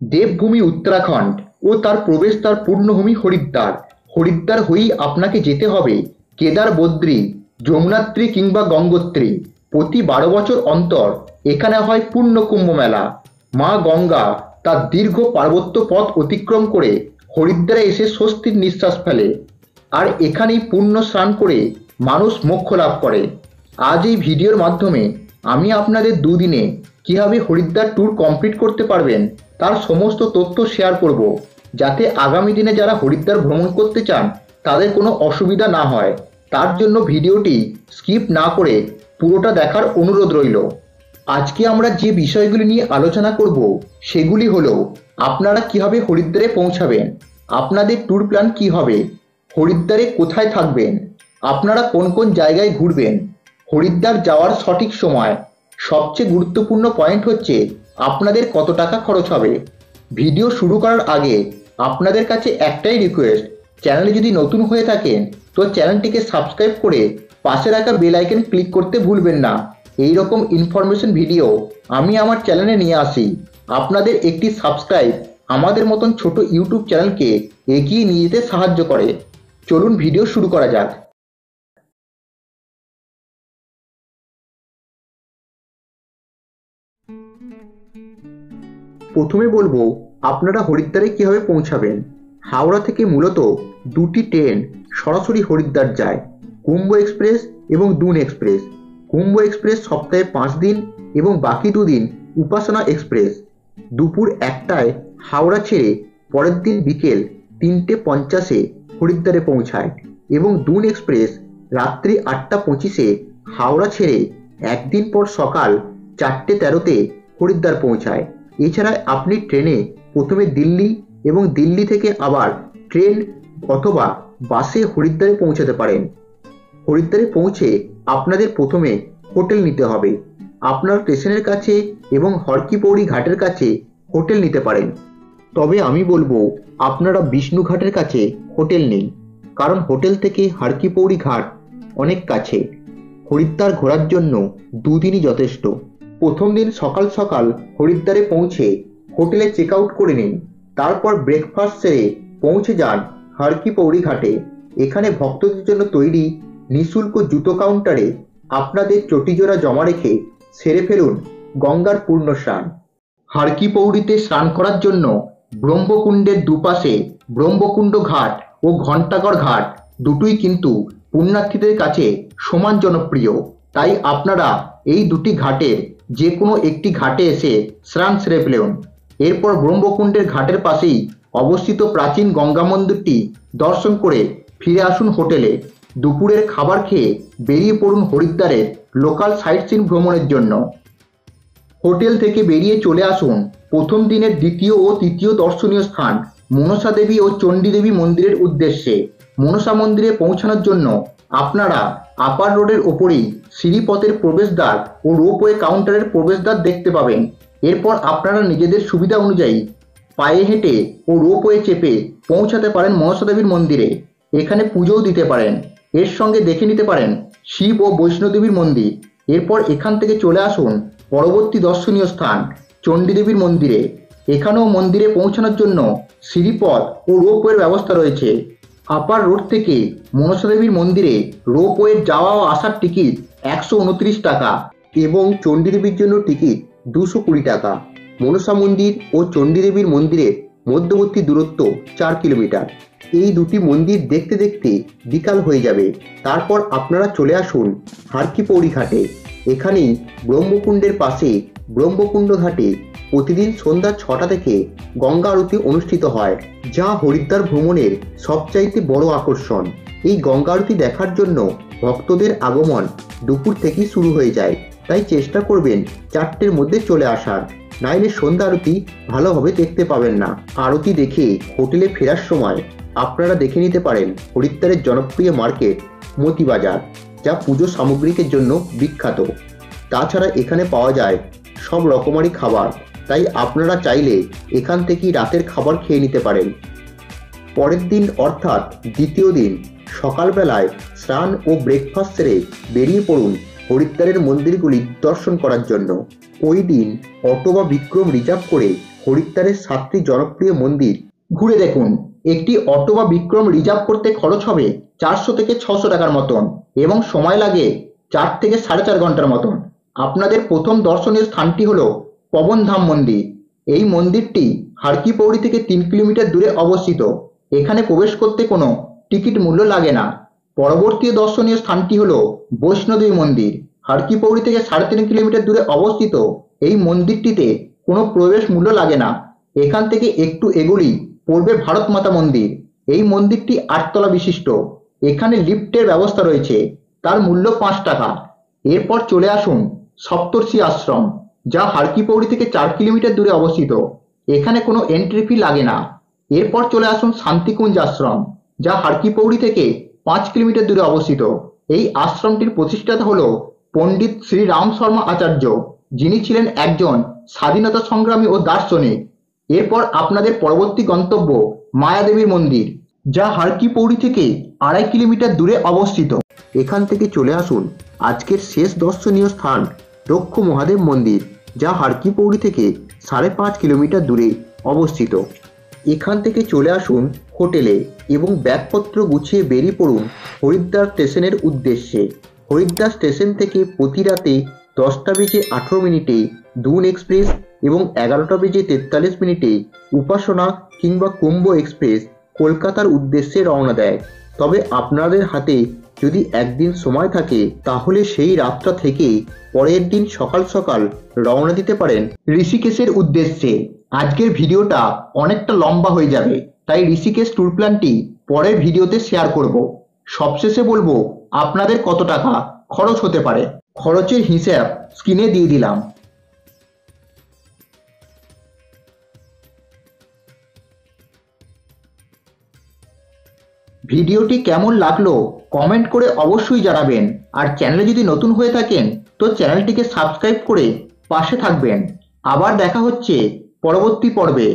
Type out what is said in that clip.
দেবভূমি উত্তরাখণ্ড ও তার প্রবেশদ্বার পূর্ণভূমি হরিদ্বার। হরিদ্বার হয়েই আপনাকে যেতে হবে কেদার, বদ্রী, যমুনাত্রী কিংবা গঙ্গোত্রী। প্রতি 12 বছর অন্তর এখানে হয় পূর্ণ কুম্ভ মেলা। মা গঙ্গা তার দীর্ঘ পার্বত্য পথ অতিক্রম করে হরিদ্বারে এসে স্বস্তির নিঃশ্বাস ফেলে, আর এখানেই পুণ্য স্নান করে মানুষ মোক্ষ লাভ করে। আজ এই ভিডিওর মাধ্যমে আমি আপনাদের দুদিনে কীভাবে হরিদ্বার ট্যুর কমপ্লিট করতে পারবেন তার সমস্ত তথ্য শেয়ার করব, যাতে আগামী দিনে যারা হরিদ্বার ভ্রমণ করতে চান তাদের কোনো অসুবিধা না হয়। তার জন্য ভিডিওটি স্কিপ না করে পুরোটা দেখার অনুরোধ রইল। আজকে আমরা যে বিষয়গুলি নিয়ে আলোচনা করব সেগুলি হলো আপনারা কিভাবে হরিদ্বারে পৌঁছাবেন, আপনাদের ট্যুর প্ল্যান কী হবে, হরিদ্বারে কোথায় থাকবেন, আপনারা কোন কোন জায়গায় ঘুরবেন, হরিদ্বার যাওয়ার সঠিক সময়, সবচেয়ে গুরুত্বপূর্ণ পয়েন্ট হচ্ছে আপনাদের কত টাকা খরচ হবে। ভিডিও শুরু করার আগে আপনাদের কাছে একটাই রিকোয়েস্ট, চ্যানেলে যদি নতুন হয়ে থাকেন তো চ্যানেলটিকে সাবস্ক্রাইব করে পাশে রাখা বেল আইকন ক্লিক করতে ভুলবেন না। এই রকম ইনফরমেশন ভিডিও আমি আমার চ্যানেলে নিয়ে আসি। আপনাদের একটি সাবস্ক্রাইব আমাদের মতন ছোট ইউটিউব চ্যানেলকে এগিয়ে নিয়ে যেতে সাহায্য করে। চলুন ভিডিও শুরু করা যাক। প্রথমে বলবো আপনারা হরিদ্বারে কিভাবে পৌঁছাবেন। হাওড়া থেকে মূলত দুটি ট্রেন সরাসরি হরিদ্বার যায়, কুম্ভ এক্সপ্রেস এবং দুন এক্সপ্রেস। কুম্ভ এক্সপ্রেস সপ্তাহে 5 দিন এবং বাকি 2 দিন উপাসনা এক্সপ্রেস। দুপুর 1টায় হাওড়া ছেড়ে পরের দিন বিকেল 3:50-এ হরিদ্বারে পৌঁছায় এবং দুন এক্সপ্রেস রাত্রি 8:25-এ হাওড়া ছেড়ে একদিন পর সকাল 4:13-তে হরিদ্বার পৌঁছায়। এছাড়া আপনি ট্রেনে প্রথমে দিল্লি এবং দিল্লি থেকে আবার ট্রেন অথবা বাসে হরিদ্বারে পৌঁছাতে পারেন। হরিদ্বারে পৌঁছে আপনাদের প্রথমে হোটেল নিতে হবে। আপনারা স্টেশনের কাছে এবং হরকি-পৌড়ি ঘাটের কাছে হোটেল নিতে পারেন, তবে আমি বলবো আপনারা বিষ্ণু ঘাটের কাছে হোটেল নিন, কারণ হোটেল থেকে হরকি-পৌড়ি ঘাট অনেক কাছে। হরিদ্বার ঘোরার জন্য 2 দিনই যথেষ্ট। প্রথম দিন সকাল সকাল হরিদ্বারে পৌঁছে হোটেলে চেক আউট করে নিন, তারপর ব্রেকফাস্ট সেরে পৌঁছে যান হরকি-পৌড়ি ঘাটে। এখানে ভক্তদের জন্য তৈরি নিঃশুল্ক জুতো কাউন্টারে আপনাদের চটিজোড়া জমা রেখে সেরে ফেলুন গঙ্গার পূর্ণ স্নান। হরকি-পৌড়িতে স্নান করার জন্য ব্রহ্মকুণ্ডের দুপাশে ব্রহ্মকুণ্ড ঘাট ও ঘণ্টাগড় ঘাট দুটোই কিন্তু পুণ্যার্থীদের কাছে সমান জনপ্রিয়, তাই আপনারা এই দুটি ঘাটের যে কোনো একটি ঘাটে এসে স্নান সেরে ফেলুন। এরপর ব্রহ্মকুণ্ডের ঘাটের পাশেই অবস্থিত প্রাচীন গঙ্গা মন্দিরটি দর্শন করে ফিরে আসুন হোটেলে। দুপুরের খাবার খেয়ে বেরিয়ে পড়ুন হরিদ্বারের লোকাল সাইট সিন ভ্রমণের জন্য। হোটেল থেকে বেরিয়ে চলে আসুন প্রথম দিনের দ্বিতীয় ও তৃতীয় দর্শনীয় স্থান মনসা দেবী ও চণ্ডী দেবী মন্দিরের উদ্দেশ্যে। মনসা মন্দিরে পৌঁছানোর জন্য আপনারা আপার রোডের ওপরেই সিঁড়িপথের প্রবেশদ্বার ও রোপওয়ে কাউন্টারের প্রবেশদ্বার দেখতে পাবেন। এরপর আপনারা নিজেদের সুবিধা অনুযায়ী পায়ে হেঁটে ও রোপওয়ে চেপে পৌঁছাতে পারেন মনসা দেবীর মন্দিরে। এখানে পুজোও দিতে পারেন, এর সঙ্গে দেখে নিতে পারেন শিব ও বৈষ্ণোদেবীর মন্দির। এরপর এখান থেকে চলে আসুন পরবর্তী দর্শনীয় স্থান চণ্ডী দেবীর মন্দিরে। এখানেও মন্দিরে পৌঁছানোর জন্য সিঁড়িপথ ও রোপওয়ের ব্যবস্থা রয়েছে। আপার রোড থেকে মনসা দেবীর মন্দিরে রোপওয়ের যাওয়া ও আসার টিকিট 129 টাকা এবং চণ্ডী দেবীর জন্য টিকিট 220 টাকা। মনসা মন্দির ও চণ্ডী দেবীর মন্দিরের মধ্যবর্তী দূরত্ব 4 কিলোমিটার। এই দুটি মন্দির দেখতে দেখতে বিকাল হয়ে যাবে। তারপর আপনারা চলে আসুন হরকি-পৌড়ি ঘাটে। এখানেই ব্রহ্মকুণ্ডের পাশে ব্রহ্মকুণ্ড ঘাটে প্রতিদিন সন্ধ্যা 6টা থেকে গঙ্গা আরতি অনুষ্ঠিত হয়, যা হরিদ্বার ভ্রমণের সবচাইতে বড় আকর্ষণ। এই গঙ্গা আরতি দেখার জন্য ভক্তদের আগমন দুপুর থেকেই শুরু হয়ে যায়, তাই চেষ্টা করবেন 4টের মধ্যে চলে আসার, নাইলে সন্ধ্যা আরতি ভালোভাবে দেখতে পাবেন না। আরতি দেখে হোটেলে ফেরার সময় আপনারা দেখে নিতে পারেন হরিদ্বারের জনপ্রিয় মার্কেট মতিবাজার, যা পুজো সামগ্রিকের জন্য বিখ্যাত। তাছাড়া এখানে পাওয়া যায় সব রকমারি খাবার, তাই আপনারা চাইলে এখান থেকেই রাতের খাবার খেয়ে নিতে পারেন। পরের দিন অর্থাৎ দ্বিতীয় দিন সকালবেলায় স্নান ও ব্রেকফাস্ট সেরে বেরিয়ে পড়ুন হরিদ্বারের মন্দিরগুলি দর্শন করার জন্য। ওই দিন অটো বা বিক্রম রিজার্ভ করে হরিদ্বারের 7টি জনপ্রিয় মন্দির ঘুরে দেখুন। একটি অটো বা বিক্রম রিজার্ভ করতে খরচ হবে 400 থেকে 600 টাকার মতন এবং সময় লাগে 4 থেকে 4.5 ঘন্টার মতন। আপনাদের প্রথম দর্শনীয় স্থানটি হলো পবনধাম মন্দির। এই মন্দিরটি হারকি পৌড়ি থেকে 3 কিলোমিটার দূরে অবস্থিত। এখানে প্রবেশ করতে কোনো টিকিট মূল্য লাগে না। পরবর্তী দর্শনীয় স্থানটি হলো বৈষ্ণোদেবী মন্দির। হারকি পৌড়ি থেকে 3.5 কিলোমিটার দূরে অবস্থিত এই মন্দিরটিতে কোনো প্রবেশ মূল্য লাগে না। এখান থেকে একটু এগোলেই পড়বে ভারত মাতা মন্দির। এই মন্দিরটি 8 তলা বিশিষ্ট। এখানে লিফটের ব্যবস্থা রয়েছে, তার মূল্য 5 টাকা। এরপর চলে আসুন সপ্তর্ষি আশ্রম, যা হারকি পৌড়ি থেকে 4 কিলোমিটার দূরে অবস্থিত। এখানে কোনো এন্ট্রি ফি লাগে না। এরপর চলে আসুন শান্তিকুঞ্জ আশ্রম, যা হারকি পৌড়ি থেকে 5 কিলোমিটার দূরে অবস্থিত। এই আশ্রমটির প্রতিষ্ঠাতা হলো পণ্ডিত শ্রী রাম শর্মা আচার্য, যিনি ছিলেন একজন স্বাধীনতা সংগ্রামী ও দার্শনিক। এরপর আপনাদের পরবর্তী গন্তব্য মায়াদেবীর মন্দির, যা হারকি পৌড়ি থেকে 2.5 কিলোমিটার দূরে অবস্থিত। এখান থেকে চলে আসুন আজকের শেষ দর্শনীয় স্থান দক্ষ মহাদেব মন্দির, যা হারকি পৌড়ি থেকে 5.5 কিলোমিটার দূরে অবস্থিত। এখান থেকে চলে আসুন হোটেলে এবং ব্যাগপত্র গুছিয়ে বেরিয়ে পড়ুন হরিদ্বার স্টেশনের উদ্দেশ্যে। হরিদ্বার স্টেশন থেকে প্রতি রাতে 10টা বেজে 18 মিনিটে দুন এক্সপ্রেস এবং 11টা বেজে 43 মিনিটে উপাসনা কিংবা কুম্ভ এক্সপ্রেস কলকাতার উদ্দেশ্যে রওনা দেয়। তবে আপনাদের হাতে যদি একদিন সময় থাকে তাহলে সেই রাতটা থেকে পরের দিন সকাল সকাল রওনা দিতে পারেন ঋষিকেশের উদ্দেশ্যে। আজকের ভিডিওটা অনেকটা লম্বা হয়ে যাবে, তাই ঋষিকেশ ট্যুর প্ল্যানটি পরের ভিডিওতে শেয়ার করব। সবশেষে বলবো আপনাদের কত টাকা খরচ হতে পারে। খরচের হিসাব স্ক্রিনে দিয়ে দিলাম। ভিডিওটি কেমন লাগলো কমেন্ট করে অবশ্যই জানাবেন। আর চ্যানেলে যদি নতুন হয়ে থাকেন তো চ্যানেলটিকে সাবস্ক্রাইব করে পাশে থাকবেন। আবার দেখা হচ্ছে পরবর্তী পর্বে।